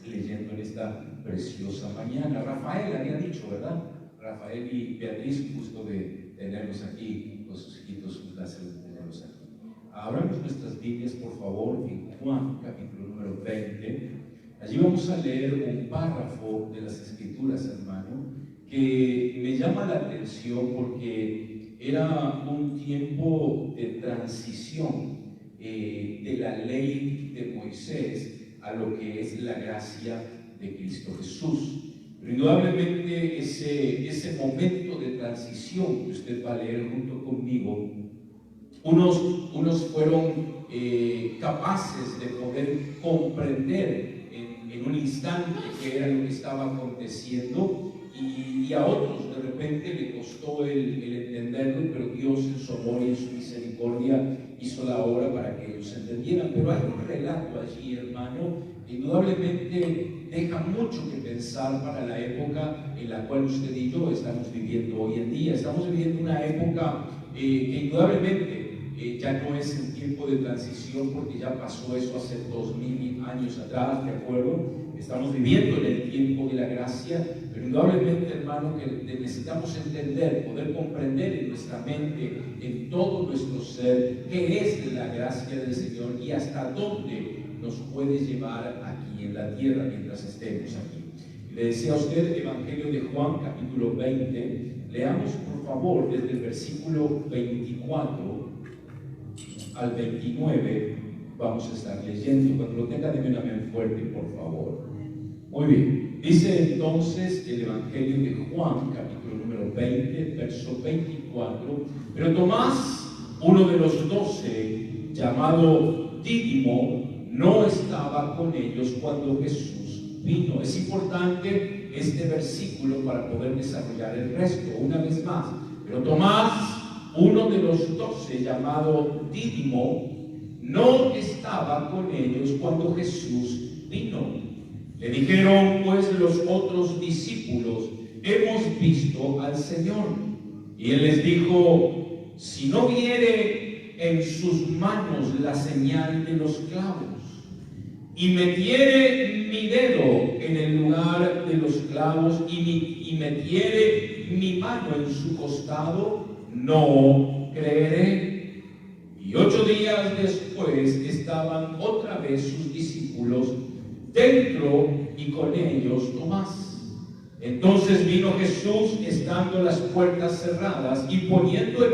Leyendo en esta preciosa mañana. Rafael había dicho, ¿verdad? Rafael y Beatriz, gusto de tenerlos aquí, con sus hijitos, un placer de tenerlos aquí. Abramos nuestras Biblias, por favor, en Juan, capítulo número 20. Allí vamos a leer un párrafo de las Escrituras, hermano, que me llama la atención porque era un tiempo de transición de la ley de Moisés a lo que es la gracia de Cristo Jesús. Pero indudablemente ese momento de transición que usted va a leer junto conmigo, unos fueron capaces de poder comprender en un instante qué era lo que estaba aconteciendo, y a otros de repente le costó el entenderlo, pero Dios en su amor y en su misericordia hizo la obra para que ellos entendieran. Pero hay un relato allí, hermano, que indudablemente deja mucho que pensar para la época en la cual usted y yo estamos viviendo hoy en día. Estamos viviendo una época que indudablemente ya no es el tiempo de transición, porque ya pasó eso hace 2000 años atrás, ¿de acuerdo? Estamos viviendo en el tiempo de la gracia, pero indudablemente, hermano, que necesitamos entender, poder comprender en nuestra mente, en todo nuestro ser, qué es la gracia del Señor y hasta dónde nos puede llevar aquí en la tierra mientras estemos aquí. Le decía a usted el Evangelio de Juan, capítulo 20, leamos por favor desde el versículo 24 al 29, vamos a estar leyendo. Cuando lo tenga, déme una amén fuerte, por favor. Muy bien, dice entonces el Evangelio de Juan, capítulo número 20, verso 24: pero Tomás, uno de los 12, llamado Dídimo, no estaba con ellos cuando Jesús vino. Es importante este versículo para poder desarrollar el resto. Una vez más, pero Tomás, uno de los 12, llamado Dídimo, no estaba con ellos cuando Jesús vino. Le dijeron pues los otros discípulos: hemos visto al Señor. Y él les dijo: si no viere en sus manos la señal de los clavos, y metiere mi dedo en el lugar de los clavos, y metiere mi mano en su costado, no creeré. Y 8 días después estaban otra vez sus discípulos dentro, y con ellos Tomás. Entonces vino Jesús, estando las puertas cerradas, y poniéndose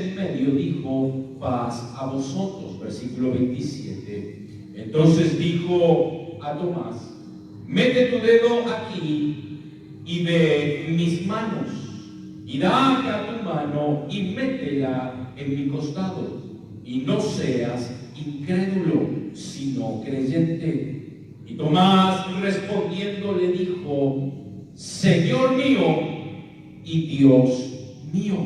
en medio, dijo: paz a vosotros. Versículo 27. Entonces dijo a Tomás: mete tu dedo aquí y ve mis manos, y da acá tu mano y métela en mi costado, y no seas incrédulo, sino creyente. Y Tomás respondiendo le dijo: Señor mío y Dios mío.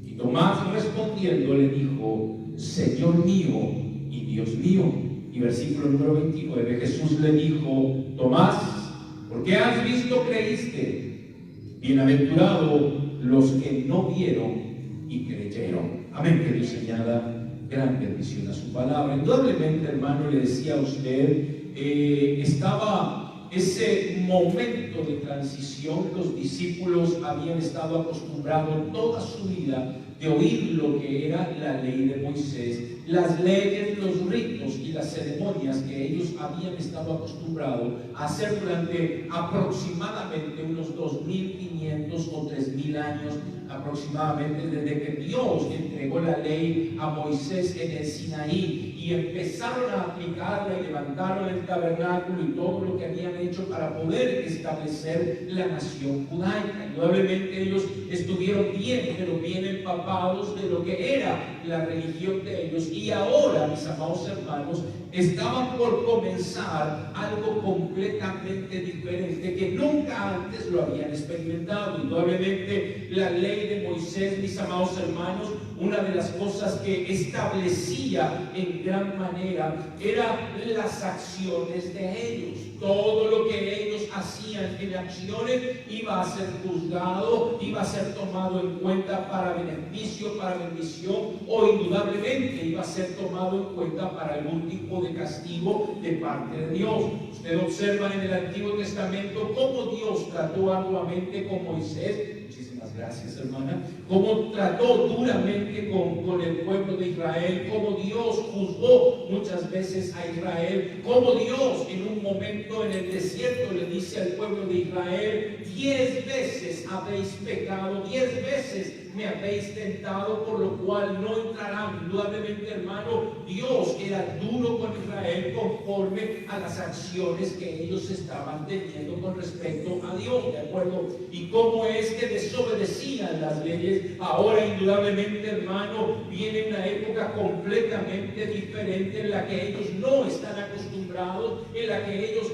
Y Tomás respondiendo le dijo: Señor mío y Dios mío. Y versículo número 29, Jesús le dijo: Tomás, porque has visto, creíste. Bienaventurado los que no vieron y creyeron. Amén. Que Dios añada gran bendición a su palabra. Indudablemente, hermano, le decía a usted, estaba ese momento de transición. Los discípulos habían estado acostumbrados toda su vida de oír lo que era la ley de Moisés, las leyes, los ritos y las ceremonias que ellos habían estado acostumbrados a hacer durante aproximadamente unos 2500 o 3000 años aproximadamente, desde que Dios entregó la ley a Moisés en el Sinaí, y empezaron a aplicarla y levantaron el tabernáculo y todo lo que habían hecho para poder establecer la nación judaica. Indudablemente ellos estuvieron bien, pero bien empapados de lo que era la religión de ellos, y ahora, mis amados hermanos, estaban por comenzar algo completamente diferente que nunca antes lo habían experimentado. Indudablemente la ley de Moisés, mis amados hermanos, una de las cosas que establecía en gran manera era las acciones de ellos. Todo lo que ellos hacían en acciones iba a ser juzgado, iba a ser tomado en cuenta para beneficio, para bendición, o indudablemente iba a ser tomado en cuenta para algún tipo de castigo de parte de Dios. Usted observa en el Antiguo Testamento cómo Dios trató arduamente con Moisés. Gracias, hermana. Cómo trató duramente con el pueblo de Israel, cómo Dios juzgó muchas veces a Israel, cómo Dios en un momento en el desierto le dice al pueblo de Israel: 10 veces habéis pecado, 10 veces me habéis tentado, por lo cual no entrarán. Indudablemente, hermano, Dios era duro con Israel conforme a las acciones que ellos estaban teniendo con respecto a Dios, ¿de acuerdo? Y cómo es que desobedecían las leyes. Ahora, indudablemente, hermano, viene una época completamente diferente en la que ellos no están acostumbrados, en la que ellos,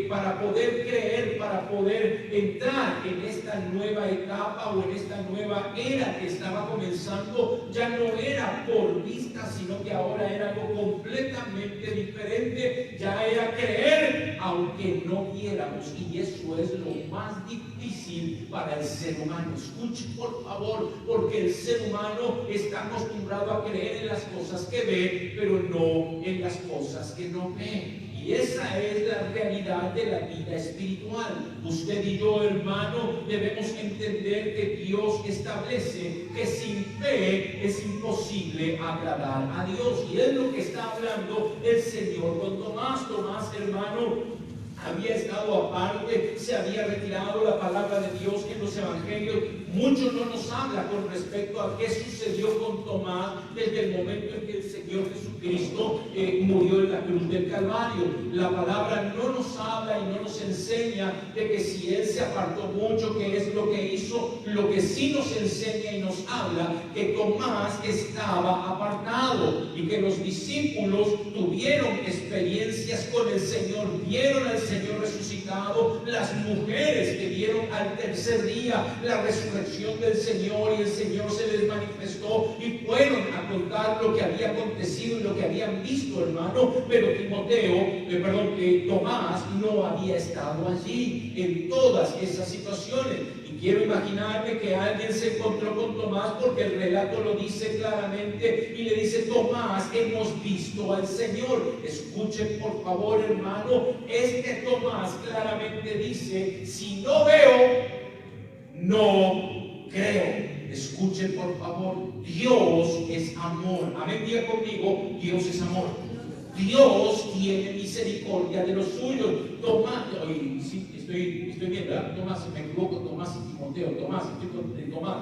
para poder creer, para poder entrar en esta nueva etapa o en esta nueva era que estaba comenzando, ya no era por vista, sino que ahora era algo completamente diferente. Ya era creer aunque no viéramos, y eso es lo más difícil para el ser humano. Escuche, por favor, porque el ser humano está acostumbrado a creer en las cosas que ve, pero no en las cosas que no ve. Y esa es la realidad de la vida espiritual. Usted y yo, hermano, debemos entender que Dios establece que sin fe es imposible agradar a Dios. Y es lo que está hablando el Señor con Tomás. Tomás, hermano, había estado aparte, se había retirado. La palabra de Dios en los evangelios mucho no nos habla con respecto a qué sucedió con Tomás desde el momento en que el Señor Jesucristo murió en la cruz del Calvario. La palabra no nos habla y no nos enseña de que si él se apartó mucho, qué es lo que hizo. Lo que sí nos enseña y nos habla que Tomás estaba apartado y que los discípulos tuvieron experiencias con el Señor, vieron al Señor resucitado. Las mujeres que vieron al tercer día la resurrección del Señor, y el Señor se les manifestó y fueron a contar lo que había acontecido y lo que habían visto, hermano. Pero Tomás no había estado allí en todas esas situaciones. Y quiero imaginarme que alguien se encontró con Tomás, porque el relato lo dice claramente y le dice: Tomás, hemos visto al Señor. Escuchen, por favor, hermano, Tomás claramente dice: si no veo, no creo. Escuchen, por favor, Dios es amor. Amén, diga conmigo: Dios es amor. Dios tiene misericordia de los suyos. Tomás, sí, estoy bien, ¿verdad? Tomás, si me equivoco, Tomás y Timoteo. Tomás, estoy con Tomás.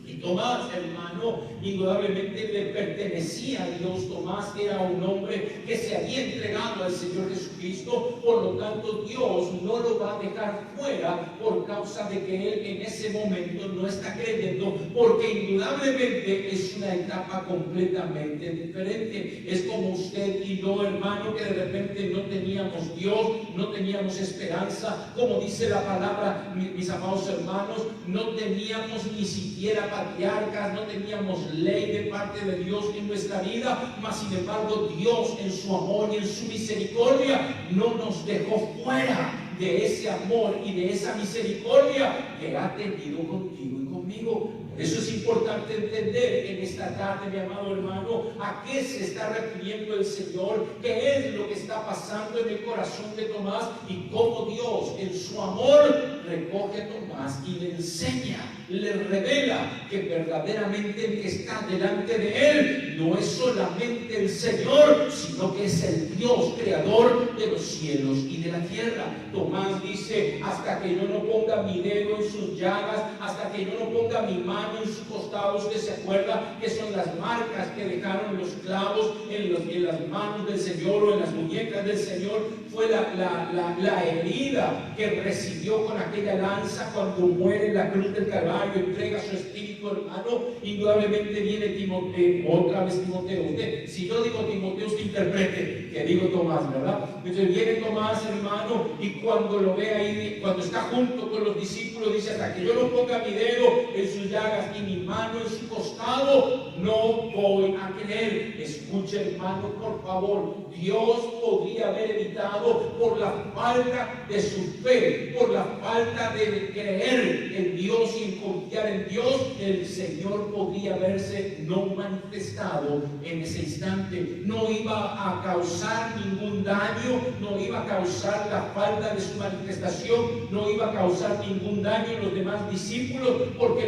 Y Tomás, hermano, indudablemente le pertenecía a Dios. Tomás era un hombre que se había entregado al Señor Jesucristo. Por lo tanto, Dios no lo va a dejar fuera por causa de que él en ese momento no está creyendo, porque indudablemente es una etapa completamente diferente. Es como usted y yo, hermano, que de repente no teníamos Dios, no teníamos esperanza. Como dice la palabra, mis amados hermanos, no teníamos ni siquiera patriarcas, no teníamos ley de parte de Dios en nuestra vida, mas sin embargo Dios en su amor y en su misericordia no nos dejó fuera de ese amor y de esa misericordia que ha tenido contigo y conmigo. Eso es importante entender en esta tarde, mi amado hermano, a qué se está refiriendo el Señor, qué es lo que está pasando en el corazón de Tomás y cómo Dios en su amor recoge a Tomás y le enseña le revela que verdaderamente el que está delante de él no es solamente el Señor, sino que es el Dios creador de los cielos y de la tierra. Tomás dice: hasta que yo no ponga mi dedo en sus llagas, hasta que yo no ponga mi mano en sus costados. Usted se acuerda que son las marcas que dejaron los clavos en las manos del Señor o en las muñecas del Señor. Fue la herida que recibió con aquella lanza cuando muere en la cruz del Calvario, entrega su espíritu, hermano. Indudablemente viene Timoteo, otra vez Timoteo. Usted, si yo digo Timoteo, usted interprete que digo Tomás, ¿verdad? Entonces viene Tomás, hermano, y cuando lo ve ahí, cuando está junto con los discípulos, dice: hasta que yo no ponga mi dedo en sus llagas y mi mano en su costado, no voy a creer. Escuche, hermano, por favor. Dios podría haber evitado, por la falta de su fe, por la falta de creer en Dios y en confiar en Dios, el Señor podría haberse no manifestado en ese instante. No iba a causar ningún daño, no iba a causar la falta de su manifestación, no iba a causar ningún daño en los demás discípulos, porque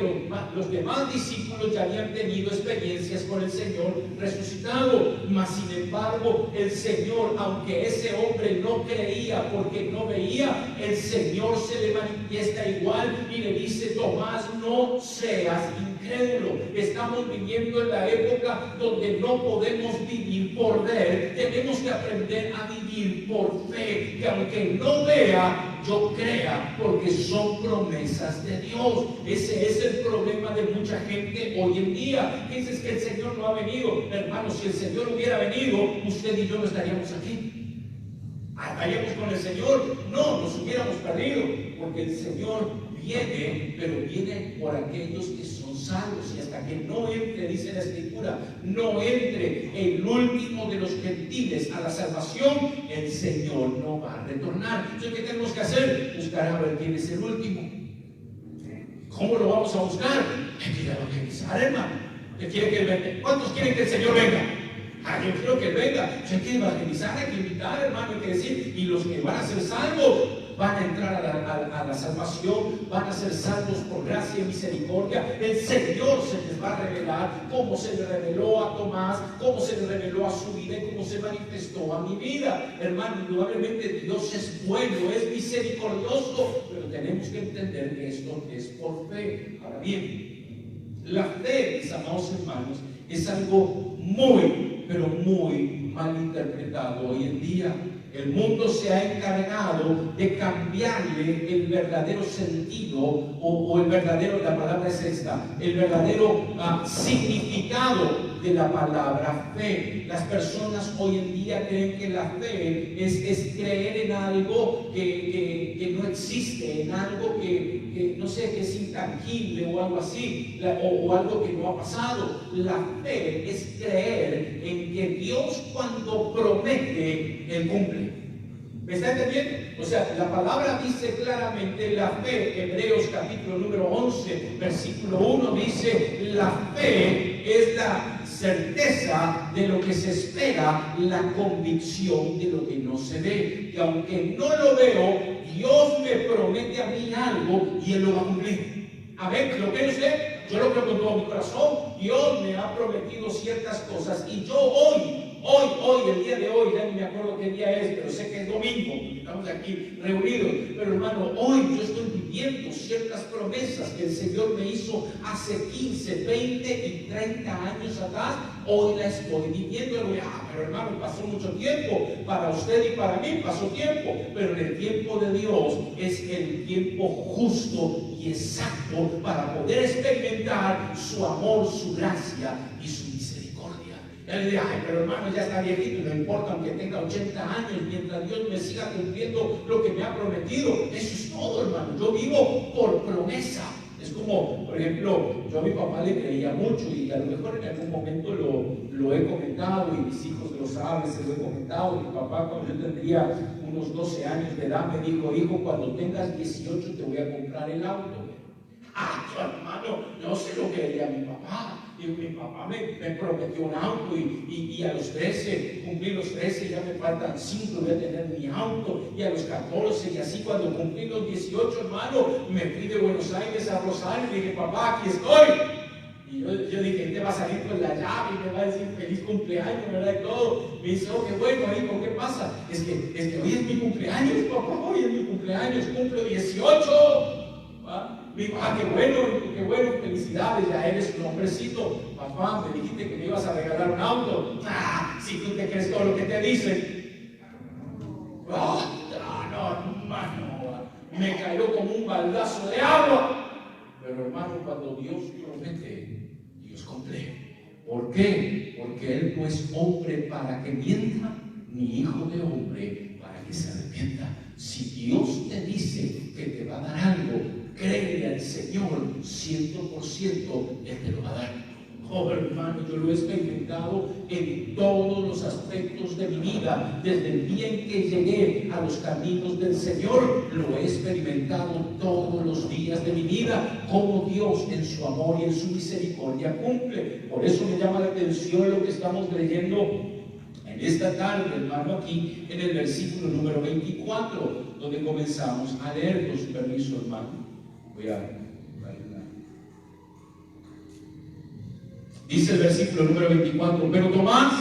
los demás discípulos ya habían tenido experiencias con el Señor resucitado. Mas sin embargo, el Señor, aunque ese hombre no creía porque no veía, el Señor se le manifiesta igual y le dice: Tomás, no seas incrédulo. Estamos viviendo en la época donde no podemos vivir por ver, tenemos que aprender a vivir por fe, que aunque no vea, yo crea, porque son promesas de Dios. Ese es el problema de mucha gente hoy en día. Dices que el Señor no ha venido. Hermano, si el Señor hubiera venido, usted y yo no estaríamos aquí. ¿Estaríamos con el Señor? No, nos hubiéramos perdido, porque el Señor viene, pero viene por aquellos que son salvos. Y hasta que no entre, dice la Escritura, no entre el último de los gentiles a la salvación, el Señor no va a retornar. Entonces, ¿qué tenemos que hacer? Buscar a ver quién es el último. ¿Cómo lo vamos a buscar? Hay que ir a evangelizar, hermano. ¿Cuántos quieren que el Señor venga? Yo quiero que venga. Hay que evangelizar, hay que invitar, hermano, hay que decir. Y los que van a ser salvos van a entrar a la salvación, van a ser salvos por gracia y misericordia. El Señor se les va a revelar, como se le reveló a Tomás, como se le reveló a su vida y como se manifestó a mi vida. Hermano, indudablemente Dios es bueno, es misericordioso, pero tenemos que entender que esto es por fe. Ahora bien, la fe, mis amados hermanos, es algo muy, pero muy mal interpretado hoy en día. El mundo se ha encargado de cambiarle el verdadero sentido o el verdadero, la palabra es esta, el verdadero significado de la palabra fe. Las personas hoy en día creen que la fe es creer en algo que no existe, en algo que no sé, que es intangible o algo así, o algo que no ha pasado. La fe es creer en que Dios, cuando promete, Él cumple. ¿Me está entendiendo? O sea, la palabra dice claramente la fe. Hebreos capítulo número 11, versículo 1 dice: la fe es la certeza de lo que se espera, la convicción de lo que no se ve. Y aunque no lo veo, Dios me promete a mí algo y Él lo va a cumplir. A ver, ¿lo cree usted? Yo lo creo con todo mi corazón. Dios me ha prometido ciertas cosas y yo hoy, el día de hoy, ya no me acuerdo qué día es, pero sé que es domingo, estamos aquí reunidos. Pero hermano, hoy yo estoy viviendo ciertas promesas que el Señor me hizo hace 15, 20 y 30 años atrás. Hoy la estoy viviendo. Pero hermano, pasó mucho tiempo. Para usted y para mí pasó tiempo. Pero en el tiempo de Dios es el tiempo justo y exacto para poder experimentar su amor, su gracia y su misericordia. Ya le digo: pero hermano, ya está viejito, no importa, aunque tenga 80 años, mientras Dios me siga cumpliendo lo que me ha prometido. Eso es todo, hermano. Yo vivo por promesa. Es como, por ejemplo, yo a mi papá le creía mucho y a lo mejor en algún momento lo he comentado y mis hijos lo saben, se lo he comentado. Mi papá, cuando yo tendría unos 12 años de edad, me dijo: hijo, cuando tengas 18 te voy a comprar el auto. Hermano, no se lo quería mi papá. Y mi papá me prometió un auto y a los 13, cumplí los 13, ya me faltan 5, voy a tener mi auto. Y a los 14, y así cuando cumplí los 18, hermano, me fui de Buenos Aires a Rosario y dije, papá, aquí estoy. Y yo dije, él te va a salir con la llave y me va a decir feliz cumpleaños, ¿verdad? Y todo. Me dice, oh, qué bueno, hijo, ¿qué pasa? Es que hoy es mi cumpleaños, papá, hoy es mi cumpleaños, cumplo 18. ¿Va? Me dijo, qué bueno, felicidades, ya eres un hombrecito. Papá, me dijiste que me ibas a regalar un auto. Si tú te crees todo lo que te dicen. No, hermano, me cayó como un baldazo de agua. Pero hermano, cuando Dios promete, Dios cumple. ¿Por qué? Porque Él no es hombre para que mienta, ni hijo de hombre para que se arrepienta. Si Dios te dice que te va a dar algo, créele al Señor, 100%, Él te lo va a dar. Oh, hermano, yo lo he experimentado en todos los aspectos de mi vida. Desde el día en que llegué a los caminos del Señor, lo he experimentado todos los días de mi vida, como Dios en su amor y en su misericordia cumple. Por eso me llama la atención lo que estamos leyendo en esta tarde, hermano, aquí en el versículo número 24, donde comenzamos a leer. Con su permiso, hermano, voy a... Dice el versículo número 24, pero Tomás,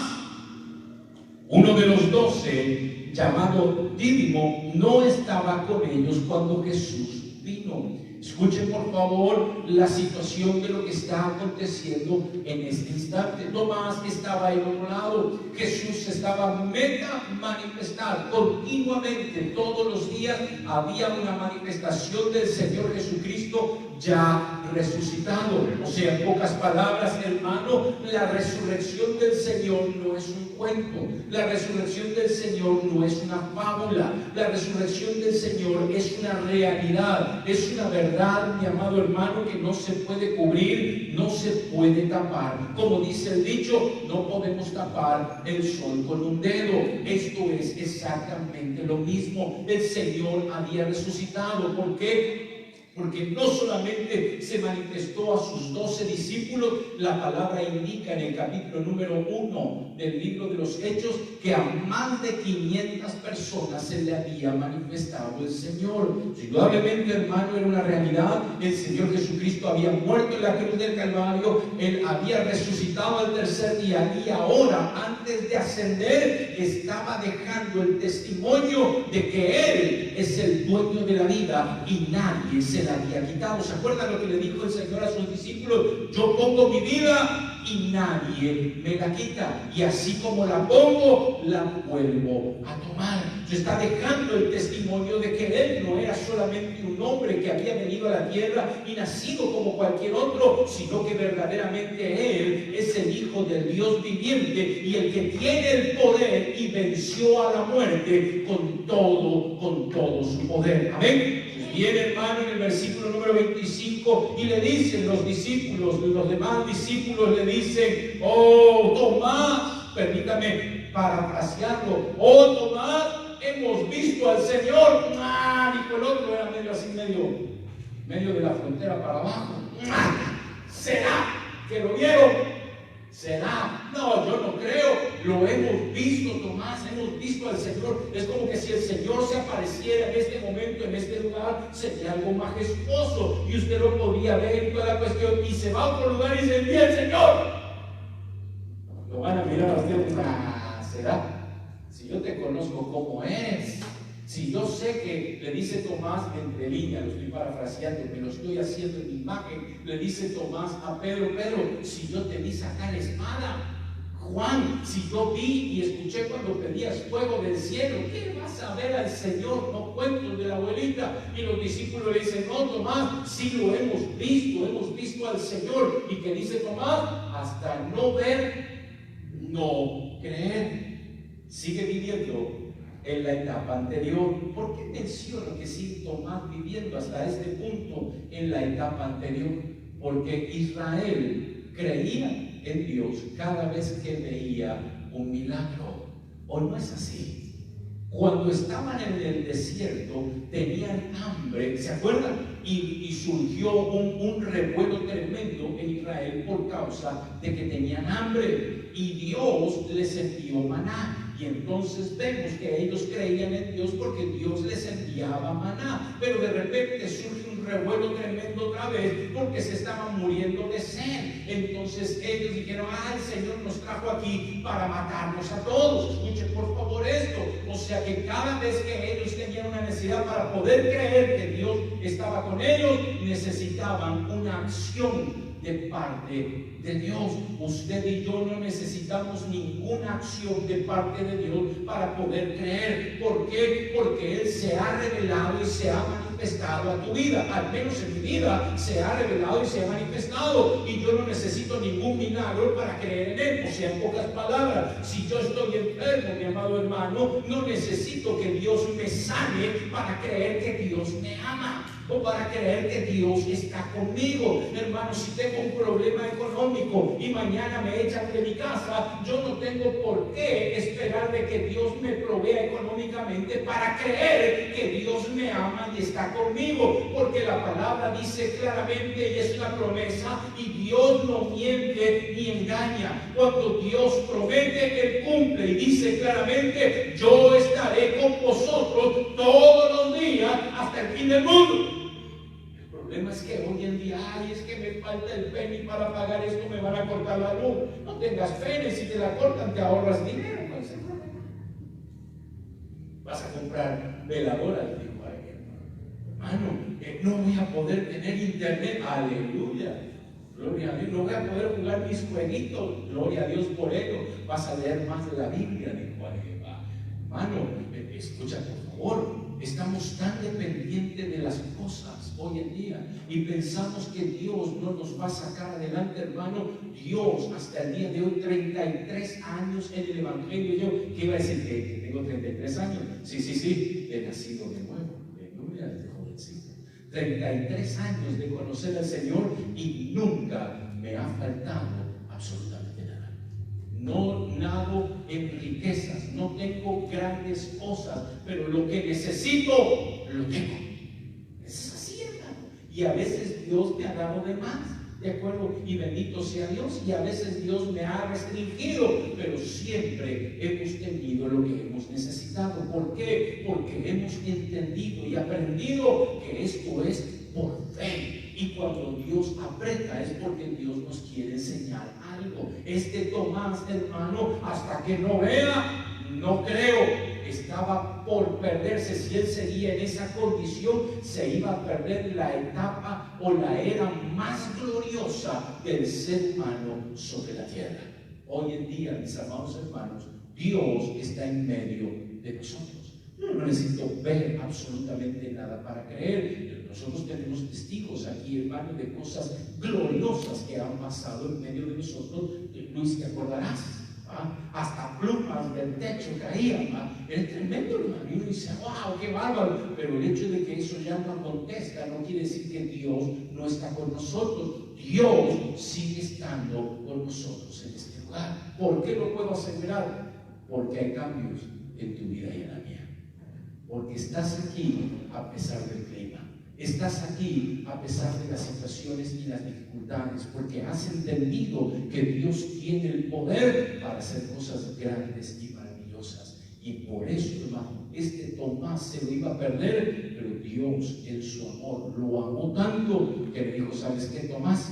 uno de los 12, llamado Dídimo, no estaba con ellos cuando Jesús vino. Escuchen por favor la situación de lo que está aconteciendo en este instante. Tomás estaba en otro lado. Jesús estaba meta manifestar continuamente, todos los días había una manifestación del Señor Jesucristo ya resucitado. O sea, en pocas palabras, hermano, la resurrección del Señor no es un cuento. La resurrección del Señor no es una fábula. La resurrección del Señor es una realidad, es una verdad, mi amado hermano, que no se puede cubrir, no se puede tapar. Como dice el dicho, no podemos tapar el sol con un dedo. Esto es exactamente lo mismo. El Señor había resucitado. ¿Por qué? Porque no solamente se manifestó a sus 12 discípulos, la palabra indica en el capítulo número 1 del libro de los Hechos que a más de 500 personas se le había manifestado el Señor. Indudablemente, hermano, era una realidad. El Señor Jesucristo había muerto en la cruz del Calvario, Él había resucitado al tercer día y ahora, antes de ascender, estaba dejando el testimonio de que Él es el dueño de la vida y nadie se la había quitado. ¿Se acuerdan lo que le dijo el Señor a sus discípulos? Yo pongo mi vida y nadie me la quita, y así como la pongo, la vuelvo a tomar. Yo está dejando el testimonio de que Él no era solamente un hombre que había venido a la tierra y nacido como cualquier otro, sino que verdaderamente Él es el Hijo del Dios viviente y el que tiene el poder y venció a la muerte con todo su poder. Amén. Viene, hermano, en el versículo número 25 y le dicen los discípulos, los demás discípulos le dicen, oh Tomás, permítame parafrasearlo, oh Tomás, hemos visto al Señor. Dijo el otro, era medio así, medio de la frontera para abajo. ¿Será que lo vieron? ¿Será? No, yo no creo. Lo hemos visto, Tomás, hemos visto al Señor. Es como que si el Señor se apareciera en este momento, en este lugar, sería algo majestuoso y usted lo podría ver en toda la cuestión. Y se va a otro lugar y se envía el Señor. Lo van a mirar a usted. ¿Será? Si yo te conozco como eres, si yo sé que, le dice Tomás entre líneas, lo estoy parafraseando, me lo estoy haciendo en mi imagen, le dice Tomás a Pedro, si yo te vi sacar espada, Juan, si yo vi y escuché cuando pedías fuego del cielo, ¿qué vas a ver al Señor? No cuentos de la abuelita. Y los discípulos le dicen, no, Tomás, sí lo hemos visto al Señor. Y que dice Tomás, hasta no ver, no creer. Sigue viviendo en la etapa anterior. ¿Por qué menciono que sigue Tomás viviendo hasta este punto en la etapa anterior? Porque Israel creía en Dios cada vez que veía un milagro. ¿O no es así? Cuando estaban en el desierto, tenían hambre, ¿se acuerdan? Y surgió un revuelo tremendo en Israel por causa de que tenían hambre. Y Dios les envió maná. Y entonces vemos que ellos creían en Dios porque Dios les enviaba maná. Pero de repente surge un revuelo tremendo otra vez porque se estaban muriendo de sed. Entonces ellos dijeron: el Señor nos trajo aquí para matarnos a todos. Escuchen por favor esto. O sea que cada vez que ellos tenían una necesidad para poder creer que Dios estaba con ellos, necesitaban una acción de parte de Dios. Usted y yo no necesitamos ninguna acción de parte de Dios para poder creer. ¿Por qué? Porque Él se ha revelado y se ha manifestado a tu vida. Al menos en mi vida se ha revelado y se ha manifestado, y yo no necesito ningún milagro para creer en Él. O sea, en pocas palabras, si yo estoy enfermo, mi amado hermano, no necesito que Dios me sane para creer que Dios me ama, o para creer que Dios está conmigo. Hermano, si tengo un problema económico y mañana me echan de mi casa, yo no tengo por qué esperar de que Dios me provea económicamente para creer que Dios me ama y está conmigo, porque la palabra dice claramente, y es una promesa, y Dios no miente ni engaña. Cuando Dios promete, Él cumple, y dice claramente: yo estaré con vosotros todos los días hasta el fin del mundo. El problema es que hoy en día, es que me falta el penny para pagar esto, me van a cortar la luz. No tengas penny, si te la cortan te ahorras dinero. ¿Cuál es el problema? Vas a comprar veladoras, dijo alguien. Hermano, no voy a poder tener internet. Aleluya, gloria a Dios. No voy a poder jugar mis jueguitos. Gloria a Dios por ello. Vas a leer más de la Biblia, dijo alguien. Hermano, escucha por favor. Estamos tan dependientes de las cosas hoy en día y pensamos que Dios no nos va a sacar adelante, hermano. Dios, hasta el día de hoy, 33 años en el Evangelio. Yo, ¿qué iba a decir? Que tengo 33 años. Sí, he nacido de nuevo. Aleluya, desde jovencito. 33 años de conocer al Señor y nunca me ha faltado absolutamente nada. No nado en riquezas, no tengo grandes cosas, pero lo que necesito, lo tengo. Es así, hermano. Y a veces Dios me ha dado de más, ¿de acuerdo? Y bendito sea Dios. Y a veces Dios me ha restringido, pero siempre hemos tenido lo que hemos necesitado. ¿Por qué? Porque hemos entendido y aprendido que esto es por fe. Y cuando Dios aprieta es porque Dios nos quiere enseñar algo. Tomás, hermano, hasta que no vea, no creo. Estaba por perderse. Si él seguía en esa condición, se iba a perder la etapa o la era más gloriosa del ser humano sobre la tierra. Hoy en día, mis amados hermanos, Dios está en medio de nosotros. Yo no necesito ver absolutamente nada para creer. Nosotros tenemos testigos aquí, hermano, de cosas gloriosas que han pasado en medio de nosotros. Luis, te acordarás, hasta plumas del techo caían. Era tremendo, hermano. Y uno dice: wow, qué bárbaro. Pero el hecho de que eso ya no acontezca no quiere decir que Dios no está con nosotros. Dios sigue estando con nosotros en este lugar. ¿Por qué lo puedo asegurar? Porque hay cambios en tu vida y en la mía. Porque estás aquí a pesar del clima. Estás aquí a pesar de las situaciones y las dificultades, porque has entendido que Dios tiene el poder para hacer cosas grandes y maravillosas. Y por eso, hermano, Tomás se lo iba a perder, pero Dios en su amor lo amó tanto que le dijo: ¿sabes qué, Tomás?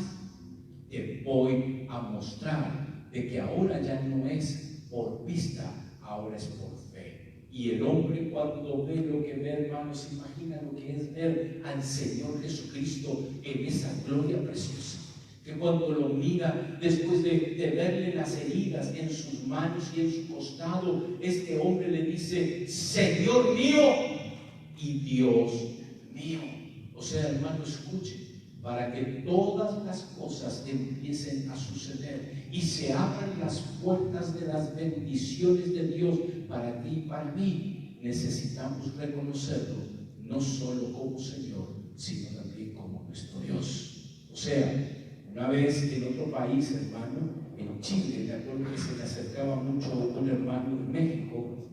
Te voy a mostrar de que ahora ya no es por vista, ahora es por fe. Y el hombre, cuando ve lo que ve, hermanos, se imagina lo que es ver al Señor Jesucristo en esa gloria preciosa. Que cuando lo mira, después de verle las heridas en sus manos y en su costado, este hombre le dice: Señor mío y Dios mío. O sea, hermano, escuche, para que todas las cosas empiecen a suceder y se abran las puertas de las bendiciones de Dios para ti y para mí, necesitamos reconocerlo no solo como Señor, sino también como nuestro Dios. O sea, una vez en otro país, hermano, en Chile, de acuerdo que se le acercaba mucho un hermano de México,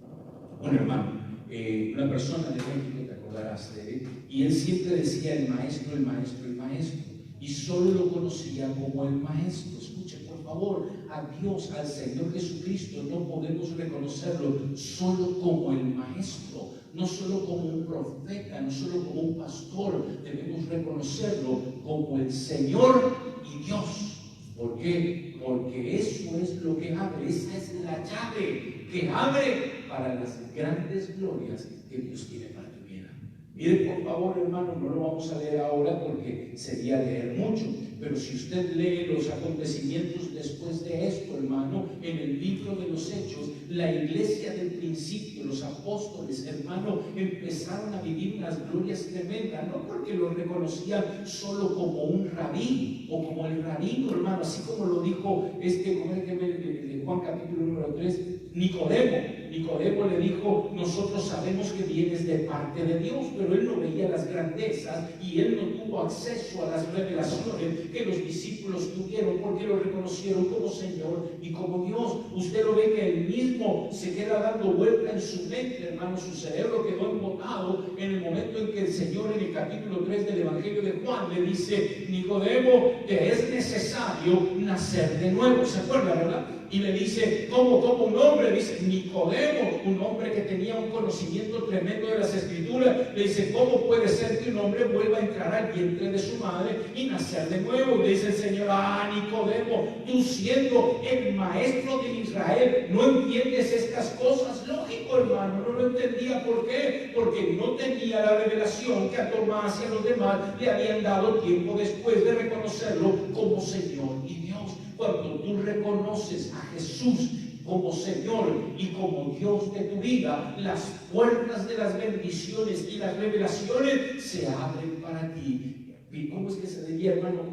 un hermano, una persona de México, te acordarás de él, y él siempre decía el maestro, el maestro, el maestro, y solo lo conocía como el maestro. Escuche, por favor, a Dios, al Señor Jesucristo, no podemos reconocerlo solo como el maestro, no solo como un profeta, no solo como un pastor, debemos reconocerlo como el Señor y Dios. ¿Por qué? Porque eso es lo que abre, esa es la llave que abre para las grandes glorias que Dios tiene para tu vida. Miren, por favor, hermano, no lo vamos a leer ahora porque sería leer mucho, pero si usted lee los acontecimientos después de esto, hermano, en el libro de los Hechos, la iglesia del principio, los apóstoles, hermano, empezaron a vivir unas glorias tremendas, no porque lo reconocían solo como un rabí o como el rabino, hermano, así como lo dijo ¿cómo es que Juan capítulo número 3, Nicodemo le dijo: nosotros sabemos que vienes de parte de Dios, pero él no veía las grandezas y él no tuvo acceso a las revelaciones que los discípulos tuvieron, porque lo reconocieron como Señor y como Dios. Usted lo ve que él mismo se queda dando vuelta en su mente, hermano, su cerebro quedó embotado en el momento en que el Señor, en el capítulo 3 del Evangelio de Juan, le dice: Nicodemo, te es necesario nacer de nuevo. ¿Se acuerda, verdad? Y le dice, ¿cómo un hombre? Dice Nicodemo, un hombre que tenía un conocimiento tremendo de las Escrituras, le dice, ¿cómo puede ser que un hombre vuelva a entrar al vientre de su madre y nacer de nuevo? Y le dice el Señor: Nicodemo, tú siendo el maestro de Israel, ¿no entiendes estas cosas? Lógico, hermano, no lo entendía. ¿Por qué? Porque no tenía la revelación que a Tomás y a los demás le habían dado tiempo después de reconocerlo como Señor y Dios. Cuando tú reconoces a Jesús como Señor y como Dios de tu vida, las puertas de las bendiciones y las revelaciones se abren para ti. ¿Y cómo es que se diría, hermano?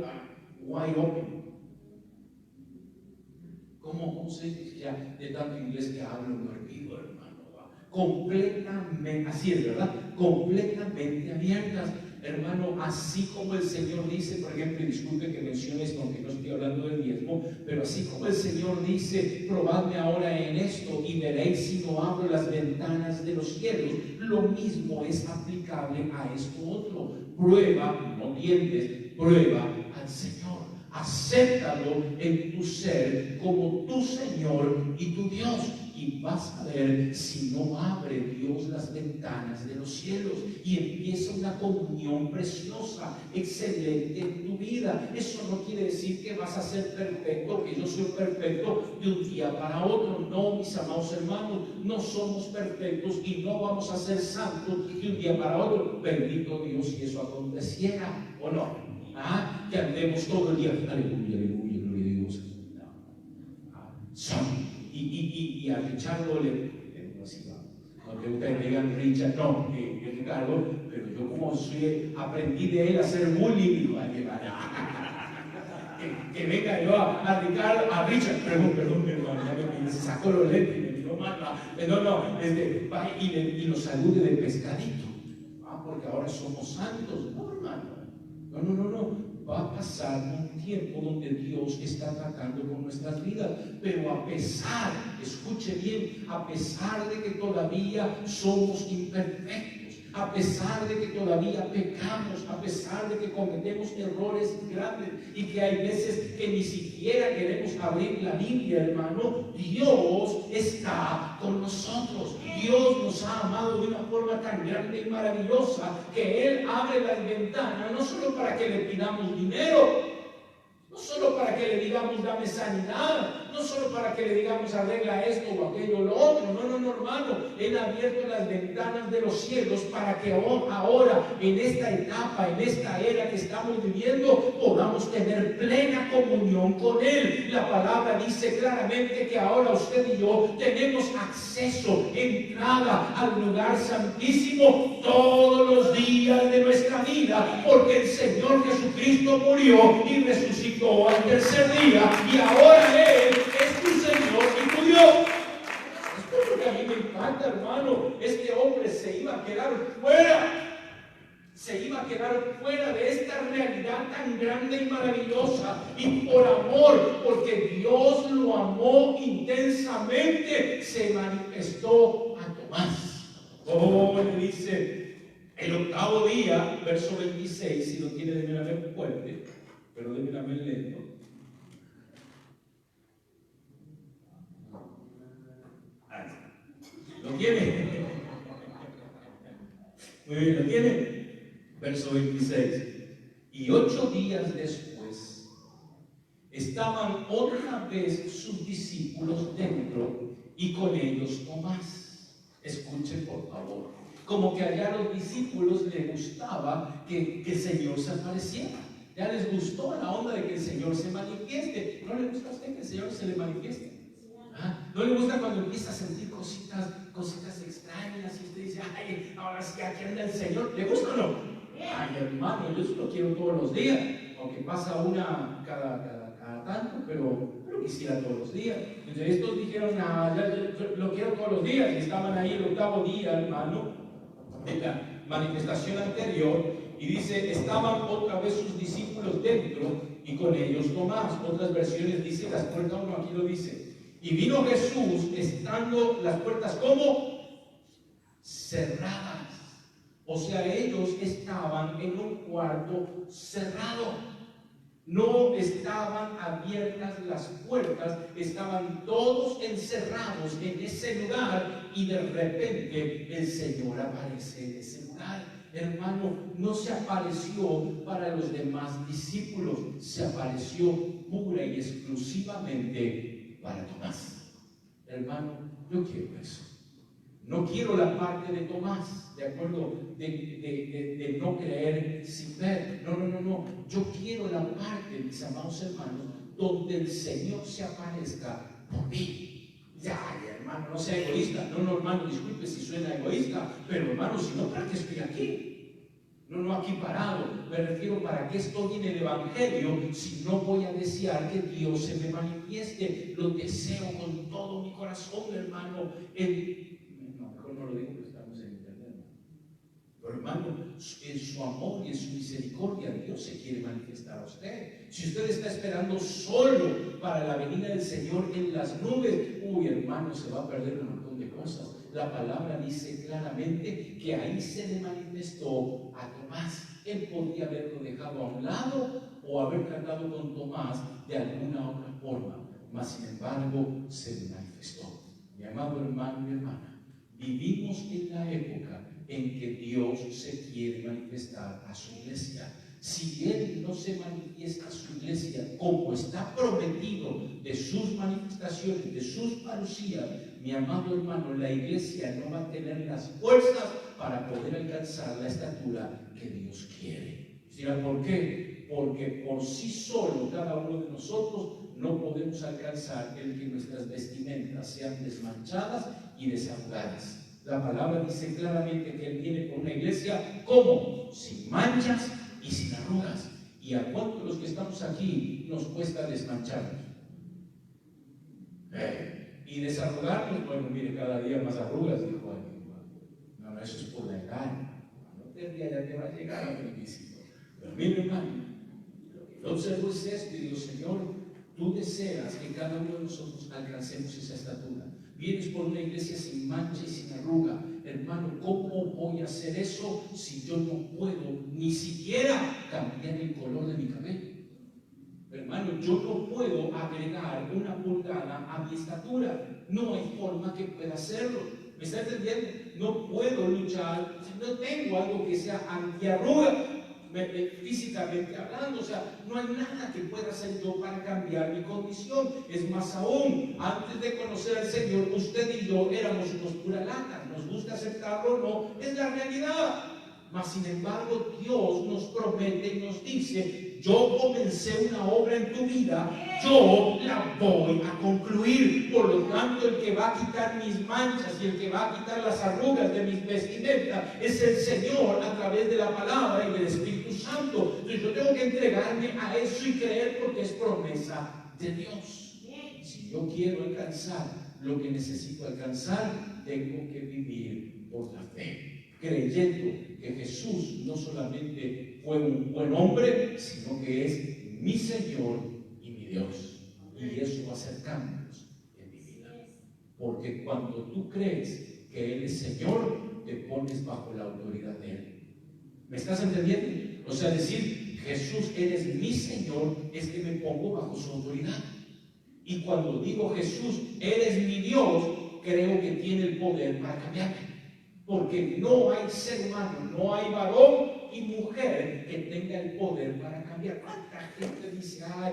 Wide open. ¿Cómo se dice ya de tanto inglés que hablo? Me olvido, hermano. Completamente, así es, ¿verdad? Completamente abiertas. Hermano, así como el Señor dice, por ejemplo, y disculpe que mencione esto, aunque no estoy hablando del diezmo, pero así como el Señor dice: probadme ahora en esto y veréis si no abro las ventanas de los cielos, lo mismo es aplicable a esto otro. Prueba, no tientes, prueba al Señor. Acéptalo en tu ser como tu Señor y tu Dios, y vas a ver si no abre Dios las ventanas de los cielos y empieza una comunión preciosa, excelente en tu vida. Eso no quiere decir que vas a ser perfecto, que yo soy perfecto de un día para otro. No, mis amados hermanos, no somos perfectos y no vamos a ser santos de un día para otro. Bendito Dios si eso aconteciera, ¿o no? Que andemos todo el día, aleluya, aleluya, gloria a Dios. Y a Richardo no que ustedes digan Richard, no, que Ricardo, pero yo como aprendí de él a hacer bullying, digo, que venga yo a Ricardo, a Richard, perdón, ya me sacó los lentes y me tiró mal, va y lo salude de pescadito, porque ahora somos santos, no, hermano. No. Va a pasar un tiempo donde Dios está tratando con nuestras vidas, pero a pesar, escuche bien, a pesar de que todavía somos imperfectos, a pesar de que todavía pecamos, a pesar de que cometemos errores grandes y que hay veces que ni siquiera queremos abrir la Biblia, hermano, Dios está con nosotros. Dios nos ha amado de una forma tan grande y maravillosa que Él abre las ventanas, no solo para que le pidamos dinero, no solo para que le digamos dame sanidad, no solo para que le digamos arregla esto o aquello o lo otro, no, hermano. Él ha abierto las ventanas de los cielos para que ahora, en esta etapa, en esta era que estamos viviendo, podamos tener plena comunión con Él. La palabra dice claramente que ahora usted y yo tenemos acceso, entrada al lugar santísimo todos los días de nuestra vida, porque el Señor Jesucristo murió y resucitó al tercer día, y ahora Él es tu Señor y tu Dios. Esto es lo que a mí me encanta, hermano. Este hombre se iba a quedar fuera de esta realidad tan grande y maravillosa, y por amor, porque Dios lo amó intensamente, se manifestó a Tomás. luego le dice, el octavo día, verso 26, si lo tiene, déjenme ver fuerte, pero déjenme ver lento. ¿Lo tiene? Muy bien, ¿lo tiene? Verso 26. Y 8 días después, estaban otra vez sus discípulos dentro y con ellos Tomás. Escuchen por favor. Como que allá a los discípulos les gustaba que el Señor se apareciera. Ya les gustó la onda de que el Señor se manifieste. ¿No le gusta a usted que el Señor se le manifieste? ¿No le gusta cuando empieza a sentir cositas extrañas y usted dice, ay, ahora sí, aquí anda el Señor? ¿Le gusta o no? Ay, hermano, yo eso lo quiero todos los días, aunque pasa una cada tanto, pero quisiera todos los días. Entonces estos dijeron, yo lo quiero todos los días, y estaban ahí el octavo día, hermano, de la manifestación anterior, y dice, estaban otra vez sus discípulos dentro y con ellos Tomás. Otras versiones dicen, las puertas, uno aquí lo dice. Y vino Jesús estando las puertas como cerradas. O sea, ellos estaban en un cuarto cerrado. No estaban abiertas las puertas, estaban todos encerrados en ese lugar y de repente el Señor aparece en ese lugar. Hermano, no se apareció para los demás discípulos, se apareció pura y exclusivamente para Tomás. Hermano, yo quiero eso. No quiero la parte de Tomás, ¿de acuerdo? De no creer sin ver. No. Yo quiero la parte, mis amados hermanos, donde el Señor se aparezca por mí. Ya, hermano, no sea egoísta. No, hermano, disculpe si suena egoísta, pero hermano, si no, ¿para qué estoy aquí? No, aquí parado. Me refiero, ¿para qué estoy en el Evangelio si no voy a desear que Dios se me manifieste? Lo deseo con todo mi corazón, hermano. Mejor no lo digo porque estamos en internet. Pero hermano, en su amor y en su misericordia, Dios se quiere manifestar a usted. Si usted está esperando solo para la venida del Señor en las nubes, hermano, se va a perder un montón de cosas. La palabra dice claramente que ahí se le manifestó a Tomás. Él podría haberlo dejado a un lado o haber tratado con Tomás de alguna otra forma, mas sin embargo se le manifestó. Mi amado hermano y hermana, vivimos en la época en que Dios se quiere manifestar a su iglesia. Si Él no se manifiesta a su iglesia como está prometido de sus manifestaciones, de sus parucías, mi amado hermano, la iglesia no va a tener las fuerzas para poder alcanzar la estatura que Dios quiere. ¿Saben por qué? Porque por sí solo cada uno de nosotros no podemos alcanzar el que nuestras vestimentas sean desmanchadas y desarrugadas. La palabra dice claramente que Él viene por una iglesia como sin manchas y sin arrugas. ¿Y a cuántos de los que estamos aquí nos cuesta desmancharnos? Y desarrugarnos, bueno, mire, cada día más arrugas, dijo alguien. No, eso es por la edad. No te rías, ya te va a llegar a beneficio. Pero mire, hermano, entonces pues esto y digo, Señor, tú deseas que cada uno de nosotros alcancemos esa estatura. Vienes por una iglesia sin mancha y sin arruga. Hermano, ¿cómo voy a hacer eso si yo no puedo ni siquiera cambiar el color de mi cabello? Hermano, yo no puedo agregar una pulgada a mi estatura. No hay forma que pueda hacerlo. ¿Me está entendiendo? No puedo luchar. No tengo algo que sea antiarruga, físicamente hablando. O sea, no hay nada que pueda hacer yo para cambiar mi condición. Es más aún, antes de conocer al Señor, usted y yo éramos unos pura lata. Nos gusta aceptarlo o no, es la realidad. Mas sin embargo, Dios nos promete y nos dice: yo comencé una obra en tu vida, yo la voy a concluir. Por lo tanto, el que va a quitar mis manchas y el que va a quitar las arrugas de mis vestimentas es el Señor a través de la palabra y del Espíritu Santo. Entonces yo tengo que entregarme a eso y creer, porque es promesa de Dios. Si yo quiero alcanzar lo que necesito alcanzar, tengo que vivir por la fe, creyendo que Jesús no solamente fue un buen hombre, sino que es mi Señor y mi Dios. Y eso va a hacer cambios en mi vida. Porque cuando tú crees que Él es Señor, te pones pones bajo la autoridad de Él. ¿Me estás entendiendo? O sea, decir, Jesús, eres mi Señor, es que me pongo bajo su autoridad. Y cuando digo, Jesús, eres mi Dios, creo que tiene el poder para cambiarme. Porque no hay ser humano, no hay varón y mujer que tenga el poder para cambiar. ¿Cuánta gente dice, ay,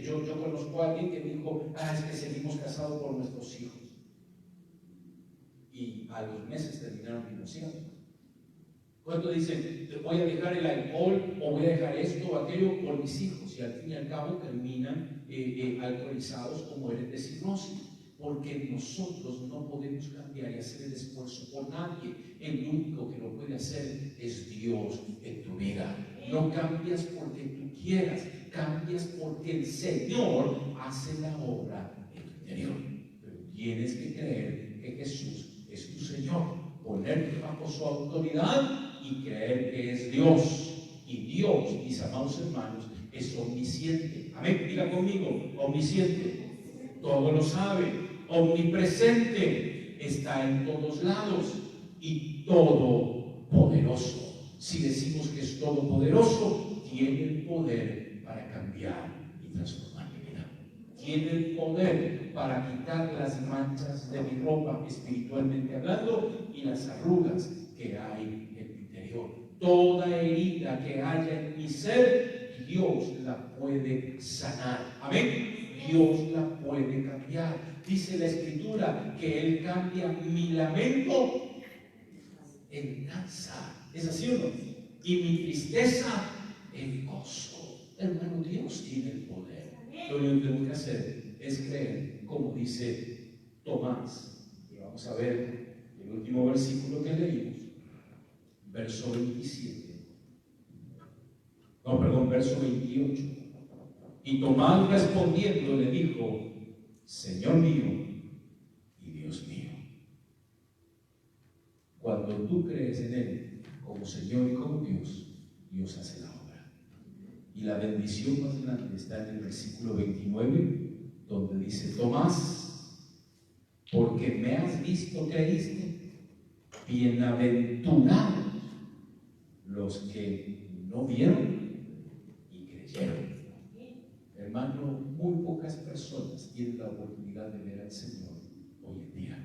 yo conozco a alguien que dijo, es que seguimos casados por nuestros hijos? Y a los meses terminaron divorciados. ¿Cuánto dicen, voy a dejar el alcohol o voy a dejar esto o aquello por mis hijos? Y al fin y al cabo terminan alcoholizados o mueren de cirrosis. Porque nosotros no podemos cambiar y hacer el esfuerzo por nadie. El único que lo puede hacer es Dios en tu vida. No cambias porque tú quieras, cambias porque el Señor hace la obra en tu interior. Pero tienes que creer que Jesús es tu Señor, ponerte bajo su autoridad y creer que es Dios. Y Dios, mis amados hermanos, es omnisciente. Amén, diga conmigo, omnisciente. Todo lo sabe. Omnipresente, está en todos lados y todopoderoso. Si decimos que es todopoderoso, tiene el poder para cambiar y transformar mi vida. Tiene el poder para quitar las manchas de mi ropa, espiritualmente hablando, y las arrugas que hay en mi interior. Toda herida que haya en mi ser, Dios la puede sanar. Amén. Dios la puede cambiar. Dice la Escritura que Él cambia mi lamento en danza. ¿Es así o no? Y mi tristeza en gozo. Hermano, Dios tiene el poder. Lo único que tengo que hacer es creer, como dice Tomás. Y vamos a ver el último versículo que leímos, verso 27. No, perdón, verso 28. Y Tomás respondiendo le dijo, Señor mío y Dios mío. Cuando tú crees en Él como Señor y como Dios, Dios hace la obra. Y la bendición más grande está en el versículo 29, donde dice, Tomás, porque me has visto, creíste. Bienaventurados los que no vieron y creyeron. Hermano, muy pocas personas tienen la oportunidad de ver al Señor hoy en día.